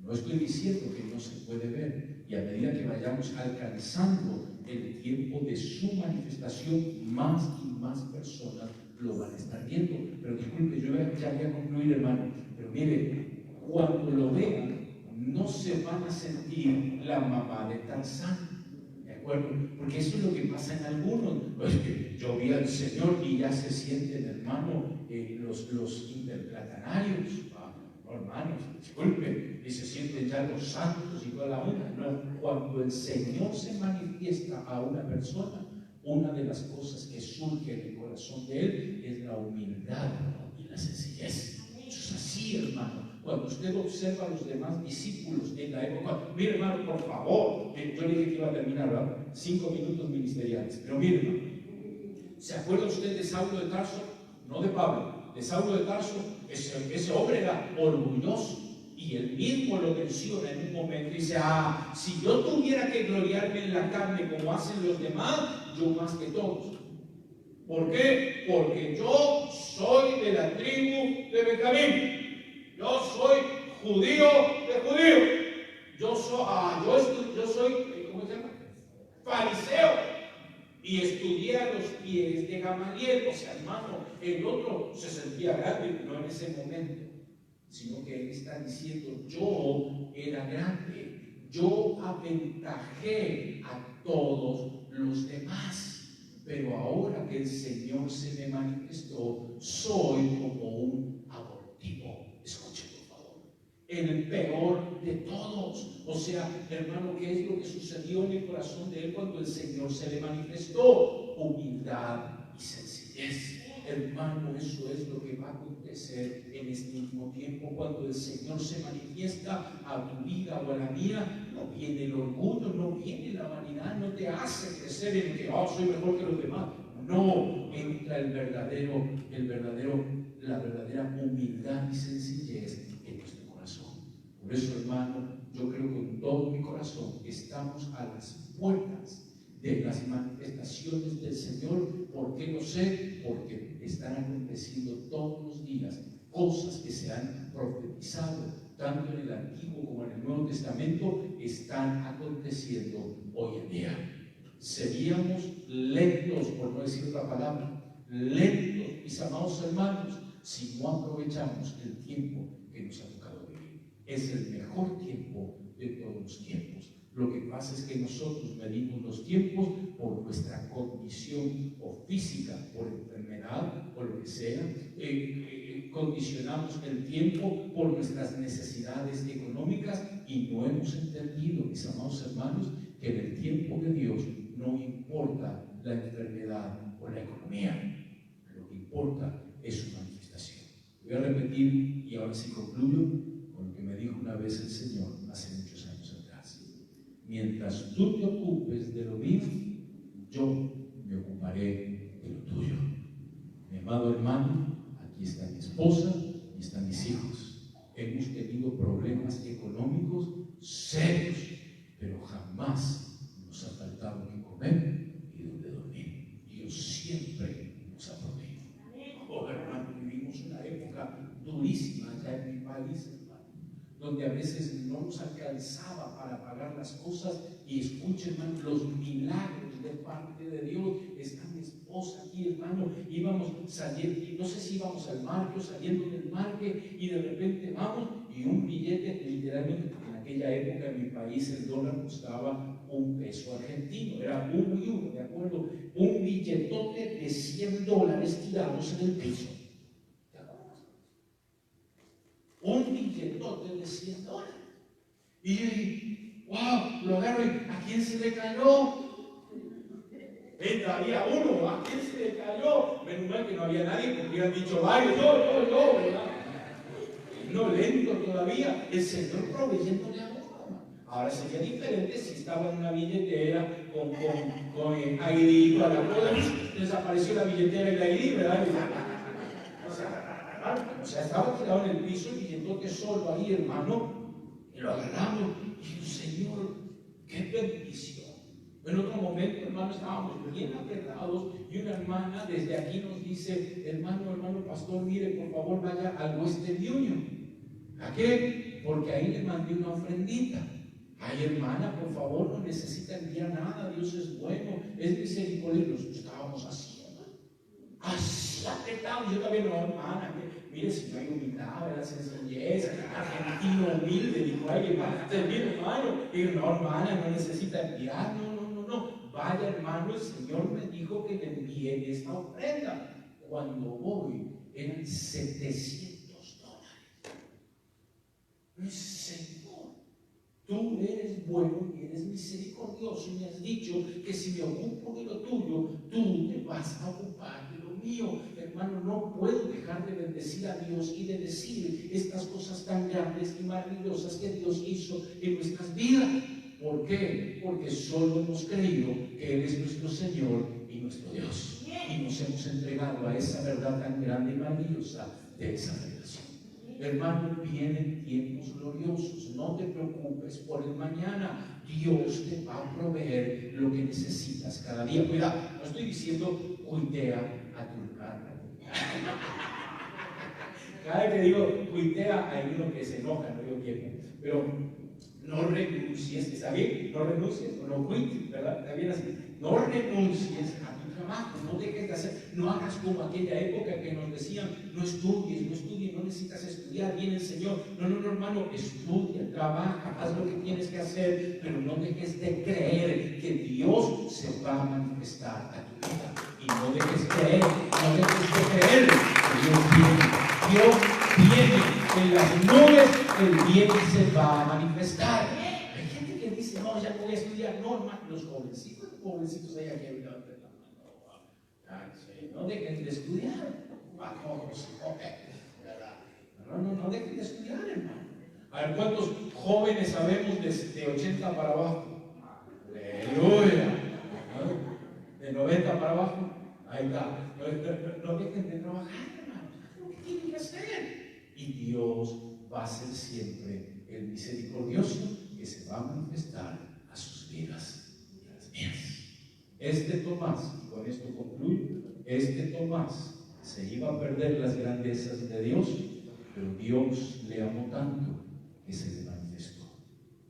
No estoy diciendo que no se puede ver, y a medida que vayamos alcanzando el tiempo de su manifestación, más y más personas lo van a estar viendo. Pero disculpe, yo ya voy a concluir, hermano, pero mire, cuando lo vean, no se van a sentir la mamá de Tarzán. Porque eso es lo que pasa en algunos. Pues que yo vi al Señor y ya se sienten, hermano, los interplatanarios. No, hermanos, disculpen, y se sienten ya los santos y toda la onda. No, cuando el Señor se manifiesta a una persona, una de las cosas que surge en el corazón de Él es la humildad y la sencillez. Eso es así, hermano. Cuando usted observa a los demás discípulos en la época, mire, hermano, por favor, yo le dije que iba a terminar, ¿verdad? 5 minutos ministeriales, pero mire, hermano, ¿se acuerda usted de Saulo de Tarso? No de Pablo, de Saulo de Tarso. Ese hombre era orgulloso y él mismo lo menciona en un momento y dice, si yo tuviera que gloriarme en la carne como hacen los demás, yo más que todos. ¿Por qué? Porque yo soy de la tribu de Benjamín. Yo soy judío de judíos. Yo soy, ¿cómo se llama? Fariseo. Y estudié a los pies de Gamaliel. O sea, hermano, el otro se sentía grande, no en ese momento, sino que él está diciendo, yo era grande, yo aventajé a todos los demás. Pero ahora que el Señor se me manifestó, soy como un abortivo. Escuchen, por favor. El peor de todos. O sea, hermano, ¿qué es lo que sucedió en el corazón de él cuando el Señor se le manifestó? Humildad y sencillez. Hermano, eso es lo que va a acontecer en este último tiempo. Cuando el Señor se manifiesta a tu vida o a la mía, no viene el orgullo, no viene la vanidad, no te hace crecer en que soy mejor que los demás. No, entra la verdadera humildad y sencillez en nuestro corazón. Por eso, hermano, yo creo con todo mi corazón que de las manifestaciones del Señor. ¿Por qué lo sé? Porque están aconteciendo todos los días cosas que se han profetizado, tanto en el Antiguo como en el Nuevo Testamento, están aconteciendo hoy en día. Seríamos lentos, por no decir otra palabra, lentos, mis amados hermanos, si no aprovechamos el tiempo que nos ha tocado vivir. Es el mejor tiempo de todos los tiempos. Lo que pasa es que nosotros medimos los tiempos por nuestra condición o física, por enfermedad o lo que sea. Condicionamos el tiempo por nuestras necesidades económicas y no hemos entendido, mis amados hermanos, que en el tiempo de Dios no importa la enfermedad o la economía. Lo que importa es su manifestación. Voy a repetir y ahora sí concluyo con lo que me dijo una vez el Señor hace muchos años atrás. Mientras tú te ocupes de lo mío, yo me ocuparé de lo tuyo. Mi amado hermano, aquí está mi esposa y están mis hijos. Hemos tenido problemas económicos serios, pero jamás nos ha faltado que comer y donde dormir. Dios siempre nos ha proveído. Oh, hermano, vivimos una época durísima allá en mi país, hermano, donde a veces no nos alcanzaba para pagar las cosas. Y escuchen, hermano, los milagros de parte de Dios. Está mi esposa aquí, hermano, íbamos saliendo, y no sé si íbamos al marque o saliendo del marque, y de repente vamos, y un billete, literalmente, en aquella época en mi país el dólar costaba $1 argentino, era 1 y 1, ¿de acuerdo? Un billetote de $100 tirados en el piso. ¿Te acuerdas? Un billetote de $100. Y yo dije, wow, lo agarro y ¿a quién se le cayó? Había uno, ¿a quién se le cayó? Menos mal que no había nadie porque hubieran dicho varios, yo, ¿verdad? No, lento todavía, el Señor proveyéndole a uno. Ahora sería diferente si estaba en una billetera con ID para poder, desapareció la billetera y la ID, ¿verdad? O sea, estaba tirado en el piso el billetote solo ahí, hermano, y lo agarramos y dijimos, Señor, qué bendición. En otro momento, hermano, estábamos bien apretados y una hermana desde aquí nos dice, hermano pastor, mire, por favor, vaya al Western Union. ¿A qué? Porque ahí le mandé una ofrendita. Ay, hermana, por favor, no necesita enviar nada, Dios es bueno, es misericordioso. Nosotros estábamos así apretados. Yo también, no, hermana, mire, si no hay humildad, la sencillez, argentino humilde, dijo, ay, hermano, y no, hermana, no necesita enviar, no, vaya, hermano, el Señor me dijo que le envíe esta ofrenda. Cuando voy, eran $700. Señor, tú eres bueno y eres misericordioso y me has dicho que si me ocupo de lo tuyo, tú te vas a ocupar de lo mío. Hermano, no puedo dejar de bendecir a Dios y de decir estas cosas tan grandes y maravillosas que Dios hizo en nuestras vidas. ¿Por qué? Porque solo hemos creído que Él es nuestro Señor y nuestro Dios. Y nos hemos entregado a esa verdad tan grande y maravillosa de esa revelación. Hermano, vienen tiempos gloriosos. No te preocupes por el mañana. Dios te va a proveer lo que necesitas cada día. Cuidado, no estoy diciendo cuitea a tu carne. Cada vez que digo cuitea, hay uno que se enoja, no yo quiero. Pero no renuncies, ¿está bien? No renuncies o no cuites, ¿verdad? ¿Está bien así? No renuncies a tu trabajo, no dejes de hacer, no hagas como aquella época que nos decían, no estudies, no necesitas estudiar, viene el Señor. No, hermano, estudia, trabaja, haz lo que tienes que hacer, pero no dejes de creer que Dios se va a manifestar a tu vida. Y no dejes de creer que Dios viene en las nubes, el bien se va a manifestar. Hay gente que dice, no, ya no voy a estudiar. No, hermano, los pobrecitos allá que levantan la mano. No dejen de estudiar. No dejen de estudiar, hermano. A ver, ¿cuántos jóvenes sabemos de 80 para abajo? Aleluya. De 90 para abajo. Ahí está. No dejen de trabajar, hermano. Lo que tienen que hacer. Y Dios va a ser siempre el misericordioso que se va a manifestar a sus vidas y a las mías. Este Tomás, y con esto concluyo, este Tomás se iba a perder las grandezas de Dios, pero Dios le amó tanto que se le manifestó,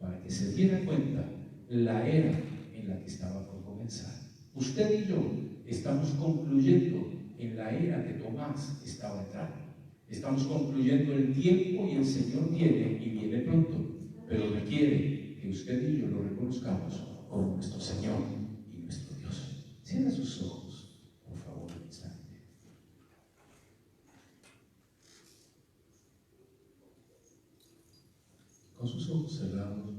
para que se diera cuenta la era en la que estaba por comenzar. Usted y yo estamos concluyendo en la era que Tomás estaba entrando. Estamos concluyendo el tiempo y el Señor viene y viene pronto, pero requiere que usted y yo lo reconozcamos como nuestro Señor y nuestro Dios. Cierra sus ojos, por favor, un instante. Con sus ojos cerrados,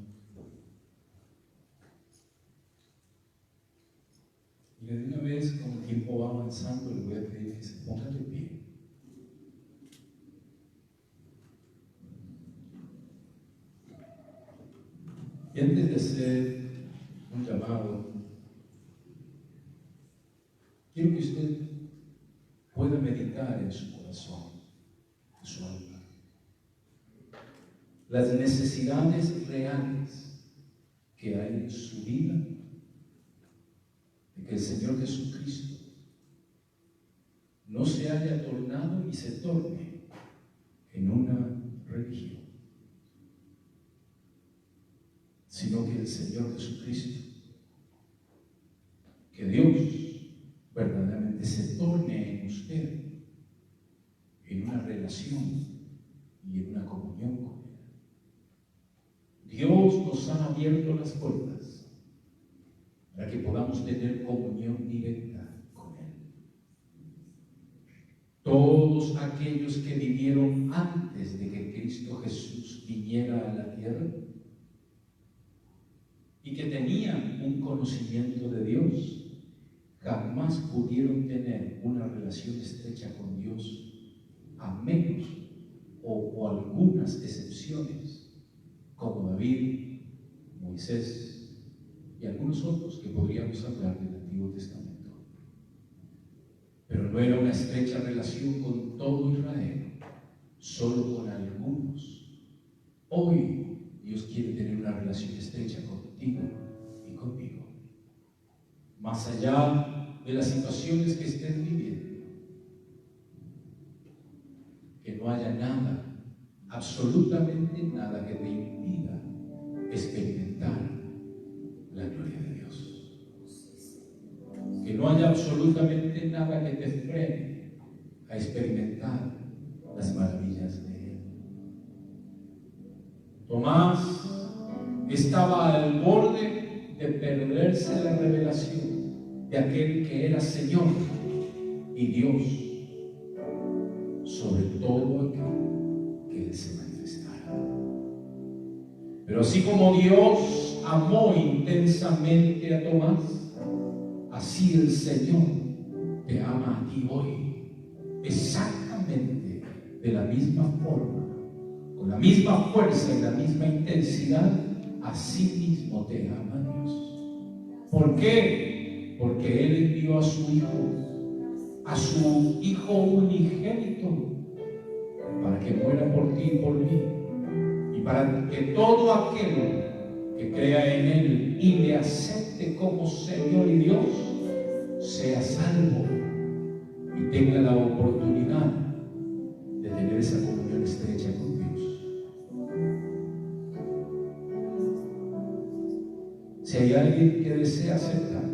y de una vez, como el tiempo va avanzando, le voy a pedir que se ponga de pie. Y antes de hacer un llamado, quiero que usted pueda meditar en su corazón, en su alma, las necesidades reales que hay en su vida, de que el Señor Jesucristo no se haya tornado y se torne en una religión, sino que el Señor Jesucristo, que Dios verdaderamente se torne en usted en una relación y en una comunión con Él. Dios nos ha abierto las puertas para que podamos tener comunión directa con Él. Todos aquellos que vivieron antes de que Cristo Jesús viniera a la tierra y que tenían un conocimiento de Dios, jamás pudieron tener una relación estrecha con Dios, a menos o algunas excepciones, como David, Moisés y algunos otros que podríamos hablar del Antiguo Testamento. Pero no era una estrecha relación con todo Israel, solo con algunos. Hoy Dios quiere tener una relación estrecha contigo y conmigo. Más allá de las situaciones que estés viviendo, que no haya nada, absolutamente nada que te impida experimentar la gloria de Dios. Que no haya absolutamente nada que te frene a experimentar las maravillas de Él. Tomás estaba al borde de perderse la revelación de aquel que era Señor y Dios sobre todo aquel que Él se manifestara. Pero así como Dios amó intensamente a Tomás, así el Señor te ama a ti hoy, exactamente de la misma forma, con la misma fuerza y la misma intensidad. Así mismo te ama Dios. ¿Por qué? Porque Él envió a su Hijo unigénito, para que muera por ti y por mí, y para que todo aquel que crea en Él y le acepte como Señor y Dios sea salvo y tenga la oportunidad de tener esa comunión estrecha con Dios. Si hay alguien que desea aceptar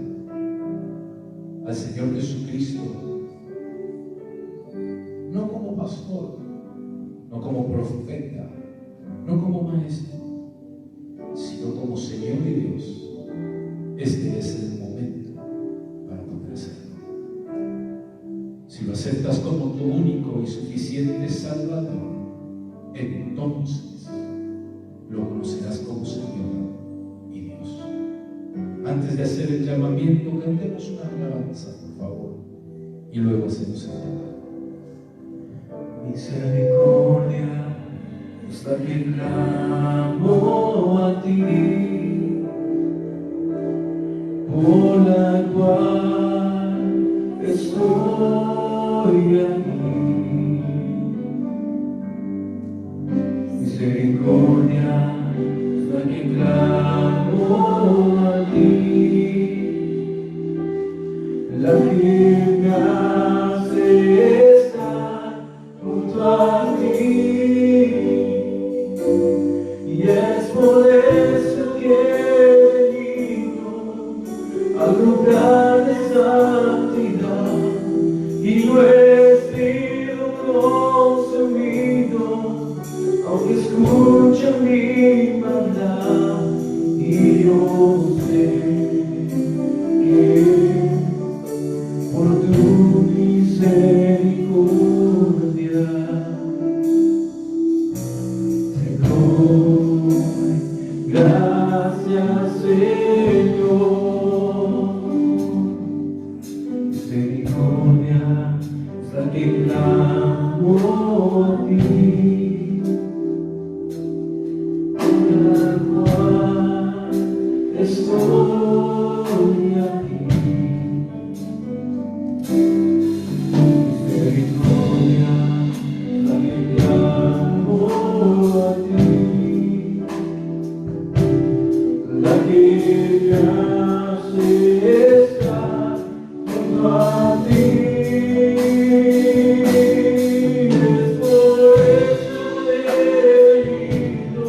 al Señor Jesucristo, no como pastor, no como profeta, no como maestro, sino como Señor y Dios, este es el momento para poder hacerlo. Si lo aceptas como tu único y suficiente Salvador, entonces lo conocerás como Señor y Dios. Antes de hacer el llamamiento, cantemos una alabanza, por favor, y luego hacemos el llamado. Misericordia, hasta que clamo a ti, por la cual estoy aquí. Misericordia, hasta que clamo a ti, Misericordia es la que clamo a ti, por la cual estoy aquí. Misericordia es la que clamo a ti, la que me hace estar junto a ti. Es por eso he venido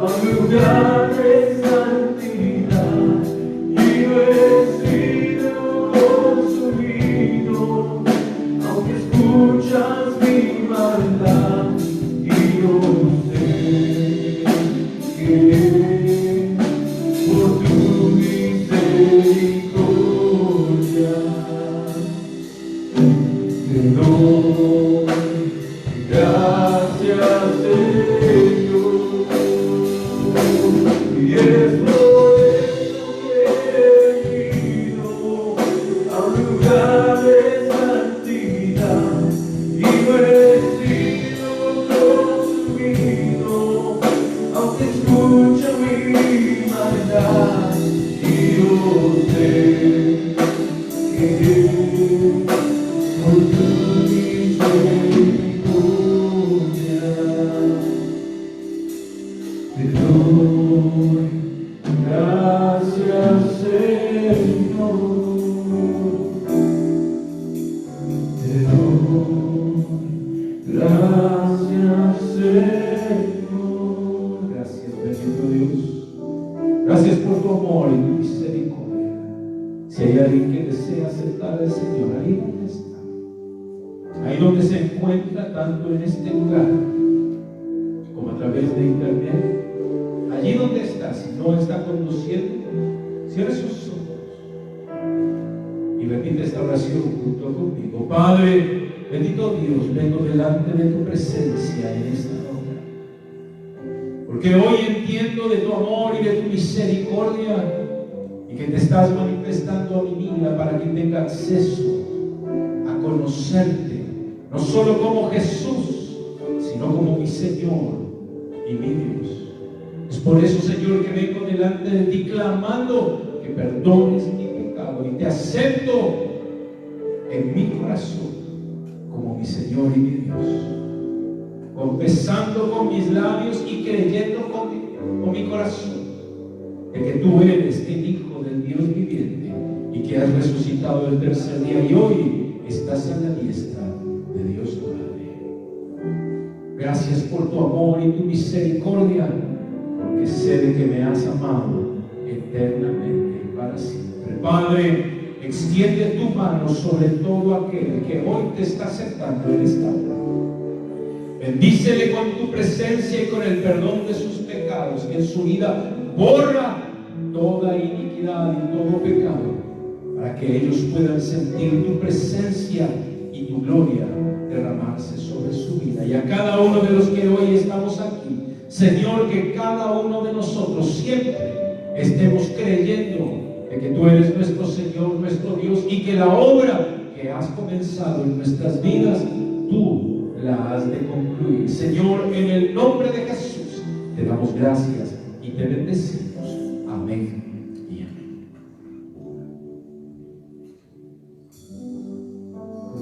a un lugar de santidad y no he sido consumido, aunque escuchas mi maldad y yo sé que por tu misericordia te doy gracias, Señor. Y es por eso que he venido a un lugar de santidad y no he sido consumido, aunque escucha mi maldad. Y yo sé que por tu misericordia te doy gracias, Señor. Te doy gracias, Señor. Gracias, bendito Dios. Gracias por tu amor y tu misericordia. Si hay alguien que desea aceptar al Señor, ahí donde está, ahí donde se encuentra, tanto en este lugar como a través de internet, allí donde está, si no está conduciendo, cierre sus ojos y repite esta oración junto conmigo. Padre, bendito Dios, vengo delante de tu presencia en esta hora, porque hoy entiendo de tu amor y de tu misericordia, y que te estás manifestando a mi vida para que tenga acceso a conocerte, no solo como Jesús, sino como mi Señor y mi Dios. Es por eso, Señor, que vengo delante de ti clamando que perdones mi pecado y te acepto en mi corazón como mi Señor y mi Dios, confesando con mis labios y creyendo con mi corazón de que tú eres el Hijo del Dios viviente y que has resucitado el tercer día y hoy estás a la diestra de Dios Padre. Gracias por tu amor y tu misericordia, porque sé de que me has amado eternamente para siempre. Padre, extiende tu mano sobre todo aquel que hoy te está aceptando en esta hora. Bendícele con tu presencia y con el perdón de sus pecados, que en su vida borra toda iniquidad y todo pecado, para que ellos puedan sentir tu presencia y tu gloria derramarse sobre su vida. Y a cada uno de los que hoy estamos aquí, Señor, que cada uno de nosotros siempre estemos creyendo de que tú eres nuestro Señor, nuestro Dios, y que la obra que has comenzado en nuestras vidas, tú la has de concluir. Señor, en el nombre de Jesús, te damos gracias y te bendecimos. Amén y amén.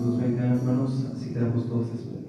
Nos vengan, hermanos, así quedamos todos despedidos.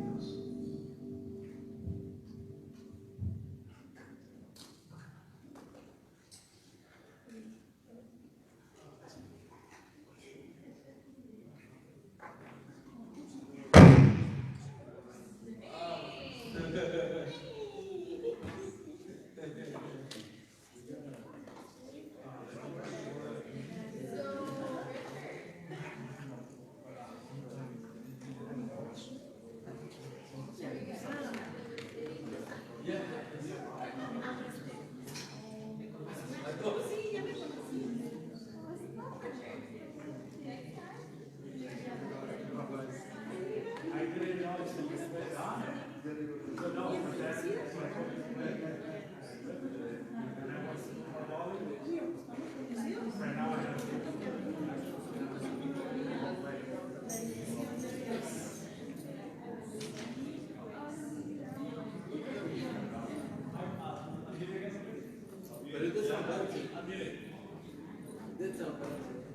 se me fue.